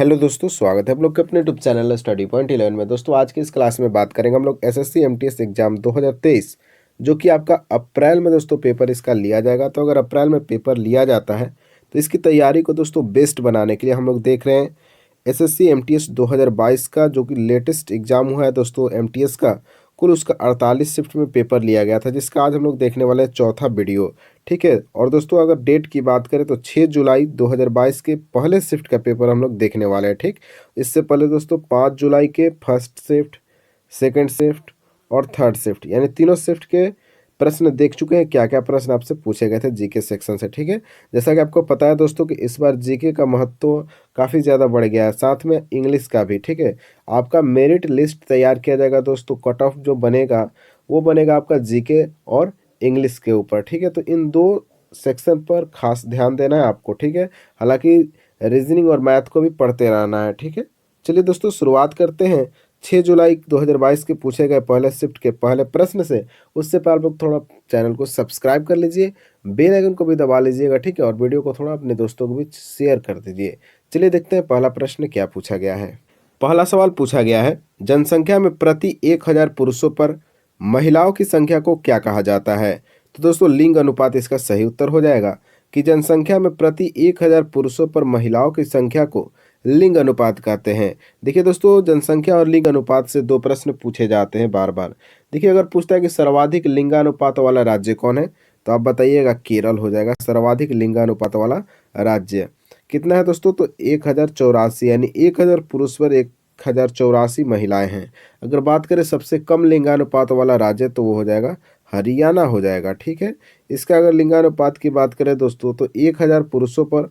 Hello दोस्तों, स्वागत है आप लोग के अपने यूट्यूब चैनल स्टडी पॉइंट 11 में। दोस्तों आज की इस क्लास में बात करेंगे हम लोग एसएससी एमटीएस एग्जाम 2023 जो कि आपका अप्रैल में दोस्तों पेपर इसका लिया जाएगा। तो अगर अप्रैल में पेपर लिया जाता है तो इसकी तैयारी को दोस्तों बेस्ट बनाने के लिए हम लोग देख रहे हैं एसएससी एमटीएस 2022 का जो कि लेटेस्ट एग्जाम हुआ है दोस्तों एमटीएस का। कुल उसका 48 शिफ्ट में पेपर लिया गया था, जिसका आज हम लोग देखने वाले हैं चौथा वीडियो। ठीक है, और दोस्तों अगर डेट की बात करें तो 6 जुलाई 2022 के पहले शिफ्ट का पेपर हम लोग देखने वाले हैं। ठीक, इससे पहले दोस्तों 5 जुलाई के फर्स्ट शिफ्ट, सेकंड शिफ्ट और थर्ड शिफ्ट यानी तीनों शिफ्ट के प्रश्न देख चुके हैं। क्या क्या प्रश्न आपसे पूछे गए थे जीके सेक्शन से। ठीक है, जैसा कि आपको पता है दोस्तों कि इस बार जीके का महत्व काफ़ी ज़्यादा बढ़ गया है, साथ में इंग्लिश का भी। ठीक है, आपका मेरिट लिस्ट तैयार किया जाएगा दोस्तों। कट ऑफ जो बनेगा वो बनेगा आपका जीके और इंग्लिश के ऊपर। ठीक है, तो इन दो सेक्शन पर खास ध्यान देना है आपको। ठीक है, हालांकि रीजनिंग और मैथ को भी पढ़ते रहना है। ठीक है, चलिए दोस्तों शुरुआत करते हैं 6 जुलाई 2022 के पूछे गए पहले शिफ्ट के पहले प्रश्न से। उससे पहले आप लोग थोड़ा चैनल को सब्सक्राइब कर लीजिए, बेल आइकन को भी दबा लीजिएगा। ठीक है, और वीडियो को थोड़ा अपने दोस्तों को भी शेयर कर दीजिए। चलिए देखते हैं पहला प्रश्न क्या पूछा गया है। पहला सवाल पूछा गया है, जनसंख्या में प्रति 1000 पुरुषों पर महिलाओं की संख्या को क्या कहा जाता है। तो दोस्तों लिंग अनुपात इसका सही उत्तर हो जाएगा कि जनसंख्या में प्रति 1000 पुरुषों पर महिलाओं की संख्या को लिंग अनुपात कहते हैं। देखिए दोस्तों, जनसंख्या और लिंग अनुपात से दो प्रश्न पूछे जाते हैं बार बार। देखिए, अगर पूछता है कि सर्वाधिक लिंगानुपात वाला राज्य कौन है, तो आप बताइएगा केरल हो जाएगा सर्वाधिक लिंगानुपात वाला राज्य। कितना है दोस्तों, तो 1084 यानी 1000 पुरुष पर 1084 महिलाएं हैं। अगर बात करें सबसे कम लिंगानुपात वाला राज्य तो वो हो जाएगा हरियाणा हो जाएगा। ठीक है, इसका अगर लिंगानुपात की बात करें दोस्तों तो 1000 पुरुषों पर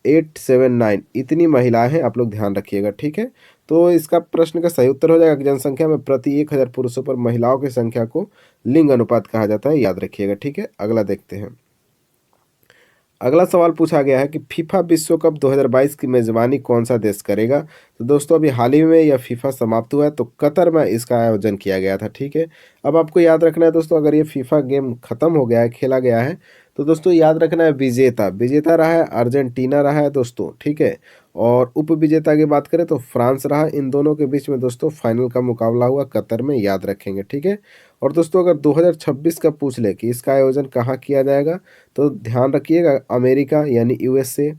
879 इतनी महिलाएं हैं, आप लोग ध्यान रखिएगा। ठीक है, तो इसका प्रश्न का सही उत्तर हो जाएगा कि जनसंख्या में प्रति 1000 पुरुषों पर महिलाओं की संख्या को लिंग अनुपात कहा जाता है, याद रखिएगा। ठीक है, अगला देखते हैं। अगला सवाल पूछा गया है कि फीफा विश्व कप 2022 की मेजबानी कौन सा देश करेगा। तो दोस्तों अभी हाल ही में यह फीफा समाप्त हुआ है, तो कतर में इसका आयोजन किया गया था। ठीक है, अब आपको याद रखना है दोस्तों, अगर ये फीफा गेम खत्म हो गया है, खेला गया है, तो दोस्तों याद रखना है विजेता विजेता रहा है अर्जेंटीना रहा है दोस्तों। ठीक है, और उप विजेता की बात करें तो फ्रांस रहा। इन दोनों के बीच में दोस्तों फाइनल का मुकाबला हुआ कतर में, याद रखेंगे। ठीक है, और दोस्तों अगर 2026 का पूछ ले कि इसका आयोजन कहाँ किया जाएगा, तो ध्यान रखिएगा अमेरिका यानी यूएसए,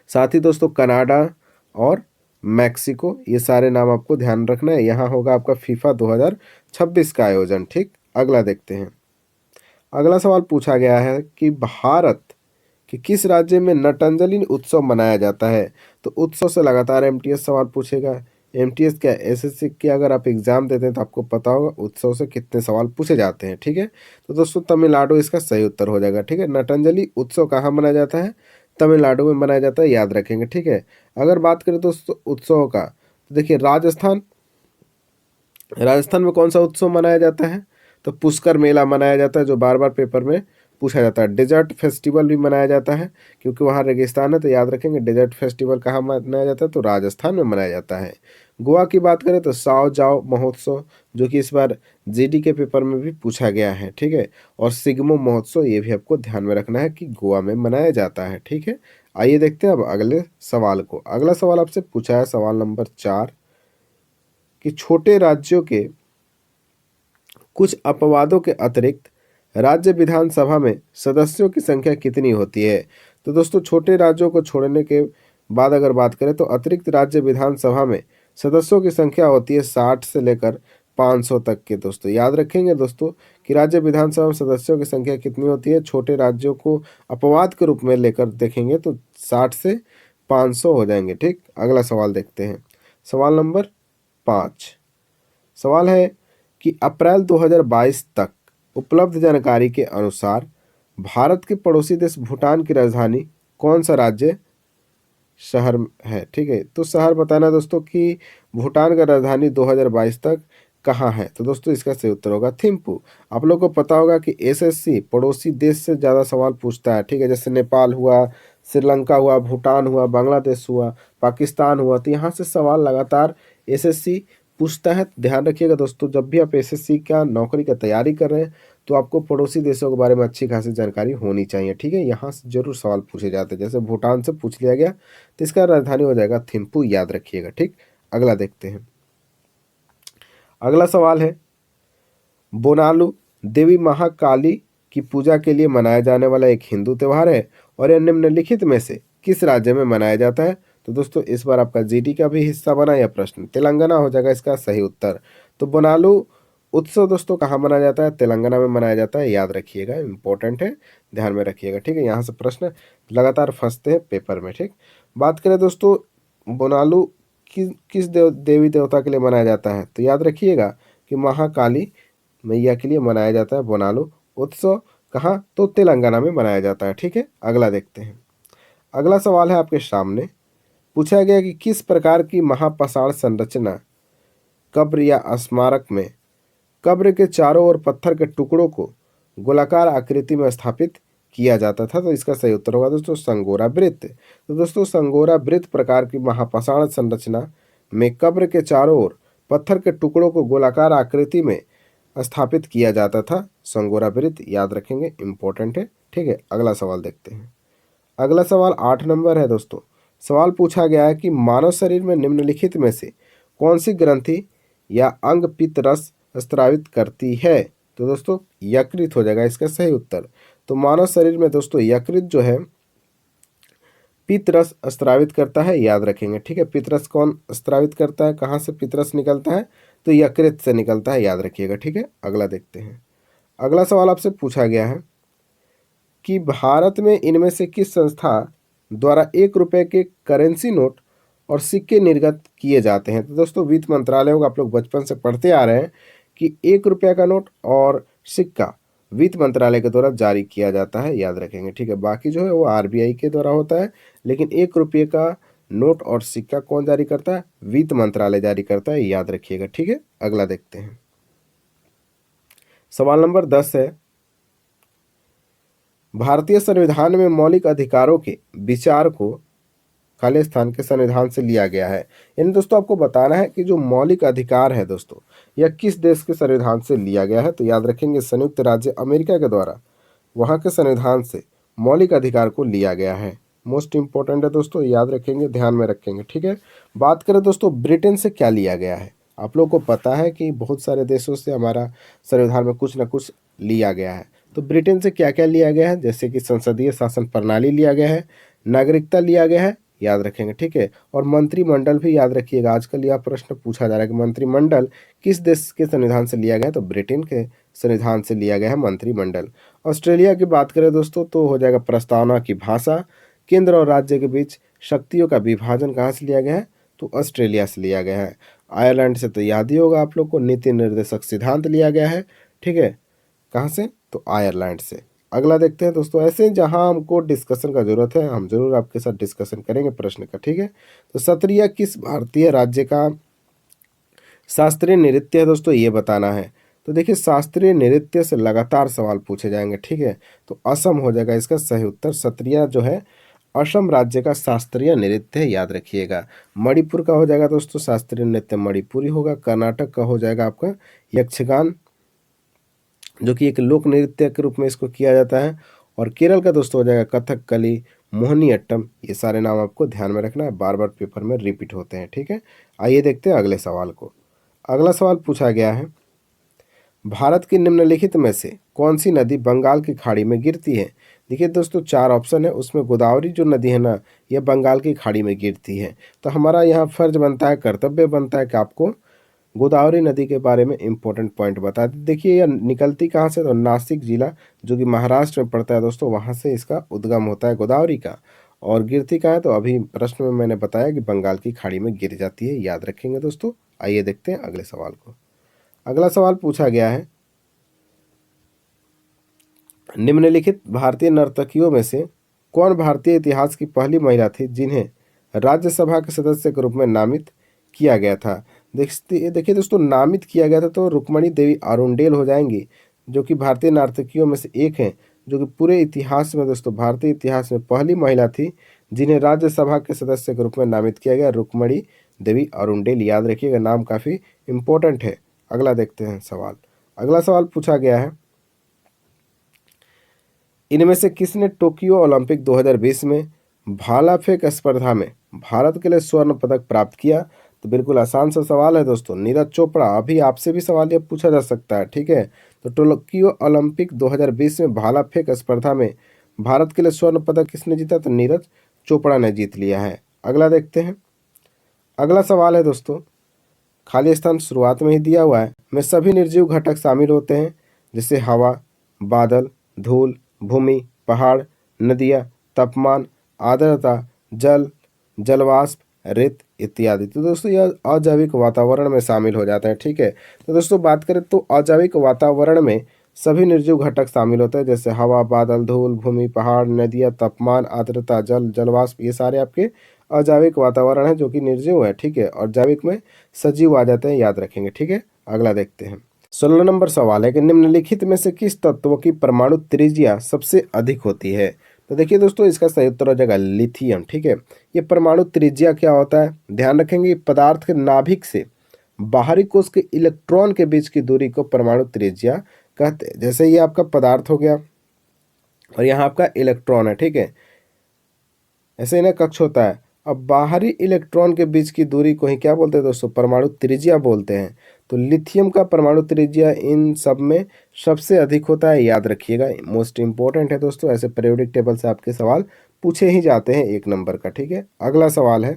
साथ ही दोस्तों कनाडा और मैक्सिको, ये सारे नाम आपको ध्यान रखना है। यहाँ होगा आपका फीफा 2026 का आयोजन। ठीक, अगला देखते हैं। अगला सवाल पूछा गया है कि भारत कि किस राज्य में नटांजलि उत्सव मनाया जाता है। तो उत्सव से लगातार एमटीएस सवाल पूछेगा। एमटीएस क्या एसएससी की अगर आप एग्जाम देते हैं तो आपको पता होगा उत्सव से कितने सवाल पूछे जाते हैं। ठीक है, तो दोस्तों तमिलनाडु इसका सही उत्तर हो जाएगा। ठीक है, नटांजलि उत्सव कहाँ मनाया जाता है, तमिलनाडु में मनाया जाता है, याद रखेंगे। ठीक है, अगर बात करें दोस्तों उत्सव का, तो देखिए राजस्थान राजस्थान में कौन सा उत्सव मनाया जाता है, तो पुष्कर मेला मनाया जाता है, जो बार बार पेपर में पूछा जाता है। डेजर्ट फेस्टिवल भी मनाया जाता है क्योंकि वहाँ रेगिस्तान है, तो याद रखेंगे डेजर्ट फेस्टिवल कहाँ मनाया जाता है, तो राजस्थान में मनाया जाता है। गोवा की बात करें तो साओ जाओ महोत्सव, जो कि इस बार जीडी के पेपर में भी पूछा गया है। ठीक है, और सिग्मो महोत्सव, ये भी आपको ध्यान में रखना है कि गोवा में मनाया जाता है। ठीक है, आइए देखते हैं अब अगले सवाल को। अगला सवाल आपसे पूछा है सवाल नंबर 4 कि छोटे राज्यों के कुछ अपवादों के अतिरिक्त राज्य विधानसभा में सदस्यों की संख्या कितनी होती है। तो दोस्तों छोटे राज्यों को छोड़ने के बाद अगर बात करें तो अतिरिक्त राज्य विधानसभा में सदस्यों की संख्या होती है 60 से लेकर 500 तक के। दोस्तों याद रखेंगे दोस्तों कि राज्य विधानसभा में सदस्यों की संख्या कितनी होती है। छोटे राज्यों को अपवाद के रूप में लेकर देखेंगे तो 60 से 500 हो जाएंगे। ठीक, अगला सवाल देखते हैं। सवाल नंबर 5 सवाल है कि अप्रैल 2022 तक उपलब्ध जानकारी के अनुसार भारत के पड़ोसी देश भूटान की राजधानी कौन सा राज्य शहर है। ठीक है, तो शहर बताना दोस्तों कि भूटान का राजधानी 2022 तक कहाँ है। तो दोस्तों इसका सही उत्तर होगा थिम्पू। आप लोगों को पता होगा कि एसएससी पड़ोसी देश से ज़्यादा सवाल पूछता है। ठीक है, जैसे नेपाल हुआ, श्रीलंका हुआ, भूटान हुआ, बांग्लादेश हुआ, पाकिस्तान हुआ, तो यहाँ से सवाल लगातार एसएससी पूछता है। ध्यान रखिएगा दोस्तों, जब भी आप एसएससी का नौकरी का तैयारी कर रहे हैं तो आपको पड़ोसी देशों के बारे में अच्छी खासी जानकारी होनी चाहिए, ठीक है। यहाँ से जरूर सवाल पूछे जाते हैं, जैसे भूटान से पूछ लिया गया तो इसका राजधानी हो जाएगा थिम्पू, याद रखिएगा, ठीक। अगला देखते हैं। अगला सवाल है, बोनालू देवी महाकाली की पूजा के लिए मनाया जाने वाला एक हिंदू त्यौहार है और यह निम्नलिखित में से किस राज्य में मनाया जाता है। तो दोस्तों इस बार आपका जीडी का भी हिस्सा बना यह प्रश्न, तेलंगाना हो जाएगा इसका सही उत्तर। तो बोनालू उत्सव दोस्तों कहाँ मनाया जाता है, तेलंगाना में मनाया जाता है, याद रखिएगा, इंपॉर्टेंट है, ध्यान में रखिएगा, ठीक है। यहाँ से प्रश्न लगातार फंसते हैं पेपर में, ठीक। बात करें दोस्तों बोनालू किस देवी देवता के लिए मनाया जाता है, तो याद रखिएगा कि महाकाली मैया के लिए मनाया जाता है बोनालू उत्सव। कहाँ, तो तेलंगाना में मनाया जाता है, ठीक है। अगला देखते हैं। अगला सवाल है आपके सामने, पूछा गया कि किस प्रकार की महापाषाण संरचना कब्र या स्मारक में कब्र के चारों ओर पत्थर के टुकड़ों को गोलाकार आकृति में स्थापित किया जाता था। तो इसका सही उत्तर होगा दोस्तों संगोरा वृत्त। तो दोस्तों संगोरा वृत्त प्रकार की महापाषाण संरचना में कब्र के चारों ओर पत्थर के टुकड़ों को गोलाकार आकृति में स्थापित किया जाता था, संगोरा वृत्त, याद रखेंगे, इंपॉर्टेंट है, ठीक है। अगला सवाल देखते हैं। अगला सवाल 8 नंबर है दोस्तों। सवाल पूछा गया है कि मानव शरीर में निम्नलिखित में से कौन सी ग्रंथि या अंग पित्त रस स्रावित करती है। तो दोस्तों यकृत हो जाएगा इसका सही उत्तर। तो मानव शरीर में दोस्तों यकृत जो है पित्त रस स्रावित करता है, याद रखेंगे, ठीक है। पित्त रस कौन स्रावित करता है, कहाँ से पित्त रस निकलता है, तो यकृत से निकलता है, याद रखिएगा, ठीक है। अगला देखते हैं। अगला सवाल आपसे पूछा गया है कि भारत में इनमें से किस संस्था द्वारा 1 रुपये के करेंसी नोट और सिक्के निर्गत किए जाते हैं। तो दोस्तों वित्त मंत्रालय होगा, आप लोग बचपन से पढ़ते आ रहे हैं कि 1 रुपये का नोट और सिक्का वित्त मंत्रालय के द्वारा जारी किया जाता है, याद रखेंगे, ठीक है। बाकी जो है वो आरबीआई के द्वारा होता है, लेकिन 1 रुपये का नोट और सिक्का कौन जारी करता है, वित्त मंत्रालय जारी करता है, याद रखिएगा, ठीक है। अगला देखते हैं। सवाल नंबर 10 है, भारतीय संविधान में मौलिक अधिकारों के विचार को खालिस्तान के संविधान से लिया गया है। यानी दोस्तों आपको बताना है कि जो मौलिक अधिकार है दोस्तों यह किस देश के संविधान से लिया गया है। तो याद रखेंगे संयुक्त राज्य अमेरिका के द्वारा वहाँ के संविधान से मौलिक अधिकार को लिया गया है। मोस्ट इंपॉर्टेंट है दोस्तों, याद रखेंगे, ध्यान में रखेंगे, ठीक है। बात करें दोस्तों ब्रिटेन से क्या लिया गया है। आप लोग को पता है कि बहुत सारे देशों से हमारा संविधान में कुछ ना कुछ लिया गया है। तो ब्रिटेन से क्या क्या लिया गया है, जैसे कि संसदीय शासन प्रणाली लिया गया है, नागरिकता लिया गया है, याद रखेंगे, ठीक है। और मंत्रिमंडल भी याद रखिएगा, आजकल यह प्रश्न पूछा जा रहा है कि मंत्रिमंडल किस देश के संविधान से लिया गया है, तो ब्रिटेन के संविधान से लिया गया है मंत्रिमंडल। ऑस्ट्रेलिया की बात करें दोस्तों तो हो जाएगा प्रस्तावना की भाषा, केंद्र और राज्य के बीच शक्तियों का विभाजन कहाँ से लिया गया है, तो ऑस्ट्रेलिया से लिया गया है। आयरलैंड से तो याद ही होगा आप लोग को, नीति निर्देशक सिद्धांत लिया गया है, ठीक है, कहाँ से, तो आयरलैंड से। अगला देखते हैं दोस्तों, ऐसे जहां हमको डिस्कशन का जरूरत है हम जरूर आपके साथ डिस्कशन करेंगे प्रश्न का, ठीक है। तो सत्रिया किस भारतीय राज्य का शास्त्रीय नृत्य है दोस्तों, ये बताना है। तो देखिए शास्त्रीय नृत्य से लगातार सवाल पूछे जाएंगे, ठीक है। तो असम हो जाएगा इसका सही उत्तर। सत्रिया जो है असम राज्य का शास्त्रीय नृत्य है, याद रखिएगा। मणिपुर का हो जाएगा दोस्तों शास्त्रीय नृत्य मणिपुरी होगा। कर्नाटक का हो जाएगा आपका यक्षगान, जो कि एक लोक नृत्य के रूप में इसको किया जाता है। और केरल का दोस्तों हो जाएगा कथकली, मोहिनीअट्टम। ये सारे नाम आपको ध्यान में रखना है, बार बार पेपर में रिपीट होते हैं, ठीक है। आइए देखते हैं अगले सवाल को। अगला सवाल पूछा गया है, भारत की निम्नलिखित में से कौन सी नदी बंगाल की खाड़ी में गिरती है। देखिए दोस्तों 4 ऑप्शन है, उसमें गोदावरी जो नदी है ना यह बंगाल की खाड़ी में गिरती है। तो हमारा यहाँ फर्ज बनता है, कर्तव्य बनता है कि आपको गोदावरी नदी के बारे में इंपॉर्टेंट पॉइंट बता दें। देखिए यह निकलती कहाँ से, तो नासिक जिला जो कि महाराष्ट्र में पड़ता है दोस्तों, वहाँ से इसका उद्गम होता है गोदावरी का। और गिरती कहाँ है, तो अभी प्रश्न में मैंने बताया कि बंगाल की खाड़ी में गिर जाती है, याद रखेंगे दोस्तों। आइए देखते हैं अगले सवाल को। अगला सवाल पूछा गया है, निम्नलिखित भारतीय नर्तकियों में से कौन भारतीय इतिहास की पहली महिला थी जिन्हें राज्यसभा के सदस्य के रूप में नामित किया गया था। देखिए दोस्तों नामित किया गया था तो रुक्मणी देवी अरुंडेल हो जाएंगी, जो कि भारतीय नर्तकियों में से एक हैं, जो कि पूरे इतिहास में दोस्तों भारतीय इतिहास में पहली महिला थी जिन्हें राज्यसभा के सदस्य के रूप में नामित किया गया, रुक्मणी देवी अरुणडेल, याद रखिएगा, नाम काफ़ी इम्पोर्टेंट है। अगला देखते हैं सवाल। अगला सवाल पूछा गया है, इनमें से किसने टोक्यो ओलंपिक 2020 में भाला फेंक स्पर्धा में भारत के लिए स्वर्ण पदक प्राप्त किया? तो बिल्कुल आसान सा सवाल है दोस्तों, नीरज चोपड़ा। अभी आपसे भी सवाल ये पूछा जा सकता है, ठीक है। तो टोक्यो ओलंपिक 2020 में भाला फेंक स्पर्धा में भारत के लिए स्वर्ण पदक किसने जीता? तो नीरज चोपड़ा ने जीत लिया है। अगला देखते हैं। अगला सवाल है दोस्तों, खाली स्थान शुरुआत में ही दिया हुआ है, में सभी निर्जीव घटक शामिल होते हैं, जैसे हवा, बादल, धूल, भूमि, पहाड़, नदियाँ, तापमान, आर्द्रता, जल, जलवाष्प, रेत इत्यादि। तो दोस्तों यह अजैविक वातावरण में शामिल हो जाते हैं, ठीक है। तो दोस्तों बात करें तो अजैविक वातावरण में सभी निर्जीव घटक शामिल होते हैं, जैसे हवा, बादल, धूल, भूमि, पहाड़, नदियाँ, तापमान, आर्द्रता, जल, जलवाष्प, ये सारे आपके अजैविक वातावरण है जो कि निर्जीव है, ठीक है। और जैविक में सजीव आ जाते हैं, याद रखेंगे, ठीक है। अगला देखते हैं। 16 नंबर सवाल है कि निम्नलिखित में से किस तत्व की परमाणु त्रिज्या सबसे अधिक होती है? तो देखिए दोस्तों, इसका सही उत्तर हो जाएगा लिथियम, ठीक है। ये परमाणु त्रिज्या क्या होता है, ध्यान रखेंगे, पदार्थ के नाभिक से बाहरी कोश के इलेक्ट्रॉन के बीच की दूरी को परमाणु त्रिज्या कहते हैं। जैसे ये आपका पदार्थ हो गया और यहाँ आपका इलेक्ट्रॉन है, ठीक है, ऐसे इन्हें कक्ष होता है। अब बाहरी इलेक्ट्रॉन के बीच की दूरी को ही क्या बोलते हैं दोस्तों? परमाणु त्रिज्या बोलते हैं। तो लिथियम का परमाणु त्रिज्या इन सब में सबसे अधिक होता है, याद रखिएगा, मोस्ट इंपॉर्टेंट है दोस्तों। ऐसे पीरियोडिक टेबल से आपके सवाल पूछे ही जाते हैं 1 नंबर का, ठीक है। अगला सवाल है,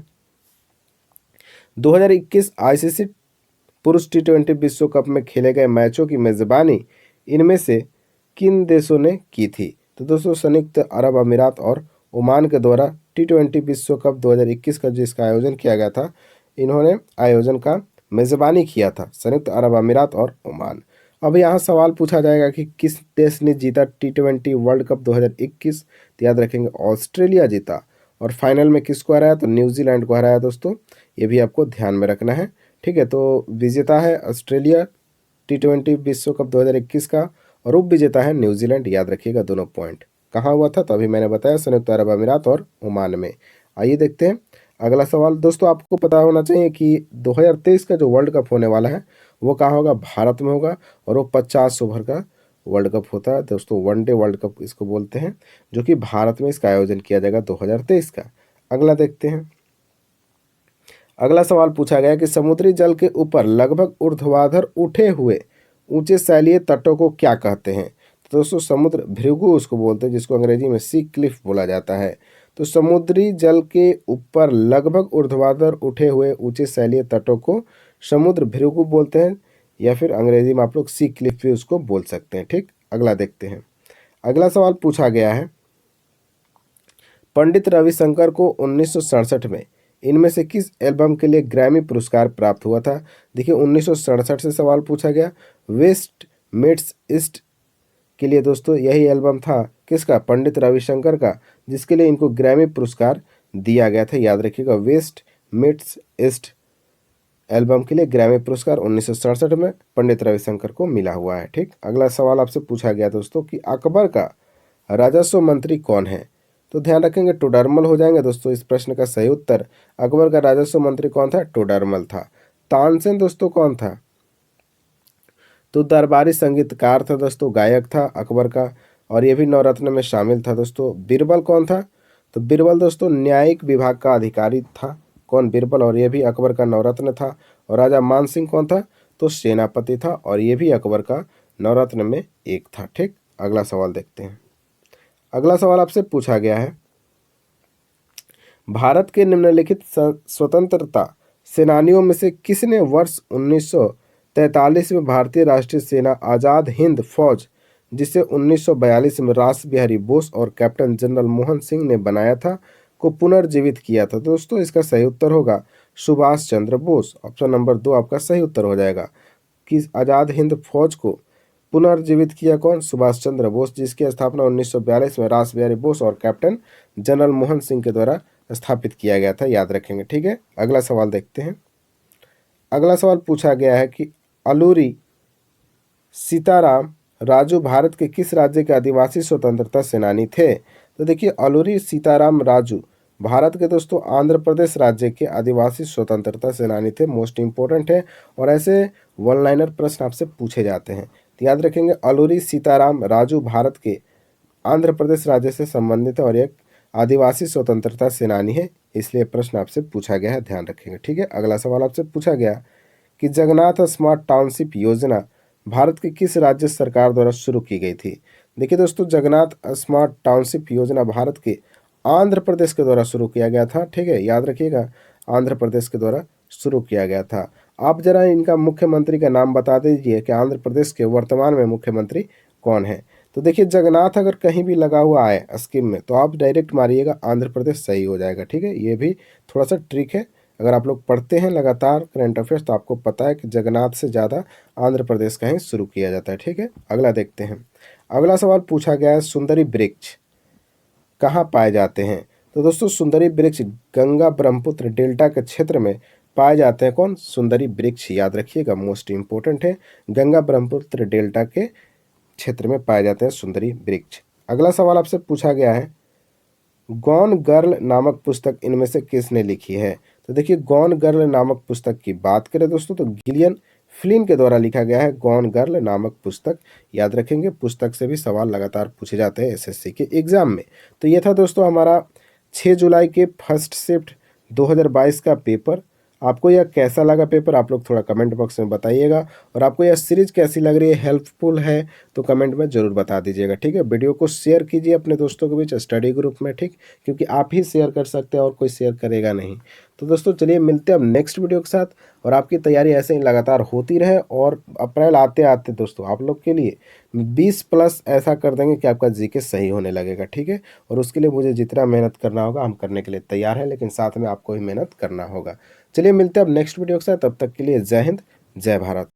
2021 आईसीसी पुरुष T20 विश्व कप में खेले गए मैचों की मेजबानी इनमें से किन देशों ने की थी? तो दोस्तों संयुक्त अरब अमीरात और ओमान के द्वारा T20 विश्व कप 2021 का जिसका आयोजन किया गया था, इन्होंने आयोजन का मेजबानी किया था, संयुक्त अरब अमीरात और ओमान। अब यहाँ सवाल पूछा जाएगा कि किस देश ने जीता T20 वर्ल्ड कप 2021? तो याद रखेंगे ऑस्ट्रेलिया जीता। और फाइनल में किसको हराया? तो न्यूजीलैंड को हराया दोस्तों, ये भी आपको ध्यान में रखना है, ठीक है। तो विजेता है ऑस्ट्रेलिया T20 विश्व कप 2021 का, और उप विजेता है न्यूजीलैंड, याद रखिएगा दोनों पॉइंट। कहाँ हुआ था? तो अभी मैंने बताया संयुक्त अरब अमीरात और ओमान में। आइए देखते हैं अगला सवाल। दोस्तों आपको पता होना चाहिए कि 2023 का जो वर्ल्ड कप होने वाला है वो कहाँ होगा? भारत में होगा, और वो 50 ओवर का वर्ल्ड कप होता है दोस्तों, वनडे वर्ल्ड कप इसको बोलते हैं, जो कि भारत में इसका आयोजन किया जाएगा 2023 का। अगला देखते हैं। अगला सवाल पूछा गया कि समुद्री जल के ऊपर लगभग ऊर्ध्वाधर उठे हुए ऊंचे शैलीय तटों को क्या कहते हैं? तो दोस्तों समुद्र भृगु उसको बोलते हैं, जिसको अंग्रेजी में सी क्लिफ बोला जाता है। तो समुद्री जल के ऊपर लगभग ऊर्ध्वाधर उठे हुए ऊंचे शैलीय तटों को समुद्र भृगु बोलते हैं, या फिर अंग्रेजी में आप लोग सी क्लिफ भी उसको बोल सकते हैं, ठीक। अगला देखते हैं। अगला सवाल पूछा गया है, पंडित रविशंकर को 1967 में इनमें से किस एल्बम के लिए ग्रैमी पुरस्कार प्राप्त हुआ था? देखिए 1967 से सवाल पूछा गया। वेस्ट मीट्स ईस्ट के लिए दोस्तों यही एल्बम था किसका? पंडित रविशंकर का, जिसके लिए इनको ग्रैमी पुरस्कार दिया गया था, याद रखिएगा। वेस्ट मीट्स ईस्ट एल्बम के लिए ग्रैमी पुरस्कार 1967 में पंडित रविशंकर को मिला हुआ है, ठीक। अगला सवाल आपसे पूछा गया दोस्तों कि अकबर का राजस्व मंत्री कौन है? तो ध्यान रखेंगे टोडरमल हो जाएंगे दोस्तों इस प्रश्न का सही उत्तर। अकबर का राजस्व मंत्री कौन था? टोडरमल था। तानसेन दोस्तों कौन था? तो दरबारी संगीतकार था दोस्तों, गायक था अकबर का, और ये भी नवरत्न में शामिल था दोस्तों। बीरबल कौन था? तो बीरबल दोस्तों न्यायिक विभाग का अधिकारी था, कौन? बीरबल, और ये भी अकबर का नवरत्न था। और राजा मान सिंह कौन था? तो सेनापति था, और ये भी अकबर का नवरत्न में एक था, ठीक। अगला सवाल देखते हैं। अगला सवाल आपसे पूछा गया है, भारत के निम्नलिखित स्वतंत्रता सेनानियों में से किसने वर्ष 1943 में भारतीय राष्ट्रीय सेना आज़ाद हिंद फौज, जिसे 1942 में रास बिहारी बोस और कैप्टन जनरल मोहन सिंह ने बनाया था, को पुनर्जीवित किया था? दोस्तों इसका सही उत्तर होगा सुभाष चंद्र बोस। ऑप्शन नंबर 2 आपका सही उत्तर हो जाएगा कि आज़ाद हिंद फौज को पुनर्जीवित किया कौन? सुभाष चंद्र बोस, जिसकी स्थापना 1942 में रास बिहारी बोस और कैप्टन जनरल मोहन सिंह के द्वारा स्थापित किया गया था, याद रखेंगे, ठीक है। अगला सवाल देखते हैं। अगला सवाल पूछा गया है कि अलूरी सीताराम राजू भारत के किस राज्य के आदिवासी स्वतंत्रता सेनानी थे? तो देखिए अलूरी सीताराम राजू भारत के दोस्तों आंध्र प्रदेश राज्य के आदिवासी स्वतंत्रता सेनानी थे, मोस्ट इंपॉर्टेंट है। और ऐसे वन लाइनर प्रश्न आपसे पूछे जाते हैं, तो याद रखेंगे। अलूरी सीताराम राजू भारत के आंध्र प्रदेश राज्य से संबंधित है और एक आदिवासी स्वतंत्रता सेनानी है, इसलिए प्रश्न आपसे पूछा गया है, ध्यान रखेंगे। ठीक है, अगला सवाल आपसे पूछा गया कि जगन्नाथ स्मार्ट टाउनशिप योजना भारत की किस राज्य सरकार द्वारा शुरू की गई थी। देखिए दोस्तों, जगन्नाथ स्मार्ट टाउनशिप योजना भारत के आंध्र प्रदेश के द्वारा शुरू किया गया था। ठीक है, याद रखिएगा, आंध्र प्रदेश के द्वारा शुरू किया गया था। आप जरा इनका मुख्यमंत्री का नाम बता दीजिए कि आंध्र प्रदेश के वर्तमान में मुख्यमंत्री कौन है। तो देखिए, जगन्नाथ अगर कहीं भी लगा हुआ है स्कीम में तो आप डायरेक्ट मारिएगा आंध्र प्रदेश, सही हो जाएगा। ठीक है, ये भी थोड़ा सा ट्रिक है। अगर आप लोग पढ़ते हैं लगातार करंट अफेयर्स तो आपको पता है कि जगन्नाथ से ज़्यादा आंध्र प्रदेश का ही शुरू किया जाता है। ठीक है, अगला देखते हैं। अगला सवाल पूछा गया है, सुंदरी वृक्ष कहाँ पाए जाते हैं। तो दोस्तों, सुंदरी वृक्ष गंगा ब्रह्मपुत्र डेल्टा के क्षेत्र में पाए जाते हैं। कौन? सुंदरी वृक्ष, याद रखिएगा, मोस्ट इंपॉर्टेंट है। गंगा ब्रह्मपुत्र डेल्टा के क्षेत्र में पाए जाते हैं सुंदरी वृक्ष। अगला सवाल आपसे पूछा गया है, गॉन गर्ल नामक पुस्तक इनमें से किसने लिखी है। तो देखिए, गॉन गर्ल नामक पुस्तक की बात करें दोस्तों तो गिलियन फ्लिन के द्वारा लिखा गया है गॉन गर्ल नामक पुस्तक, याद रखेंगे। पुस्तक से भी सवाल लगातार पूछे जाते हैं एसएससी के एग्जाम में। तो ये था दोस्तों हमारा 6 जुलाई के फर्स्ट शिफ्ट 2022 का पेपर। आपको यह कैसा लगा पेपर, आप लोग थोड़ा कमेंट बॉक्स में बताइएगा। और आपको यह सीरीज कैसी लग रही है, हेल्पफुल है तो कमेंट में ज़रूर बता दीजिएगा। ठीक है, वीडियो को शेयर कीजिए अपने दोस्तों के बीच स्टडी ग्रुप में, ठीक, क्योंकि आप ही शेयर कर सकते हैं और कोई शेयर करेगा नहीं। तो दोस्तों चलिए मिलते हैं अब नेक्स्ट वीडियो के साथ, और आपकी तैयारी ऐसे ही लगातार होती रहे। और अप्रैल आते आते दोस्तों आप लोग के लिए 20+ ऐसा कर देंगे कि आपका जीके सही होने लगेगा। ठीक है, और उसके लिए मुझे जितना मेहनत करना होगा हम करने के लिए तैयार हैं, लेकिन साथ में आपको भी मेहनत करना होगा। चलिए मिलते हैं अब नेक्स्ट वीडियो के साथ, तब तक के लिए जय हिंद, जय भारत।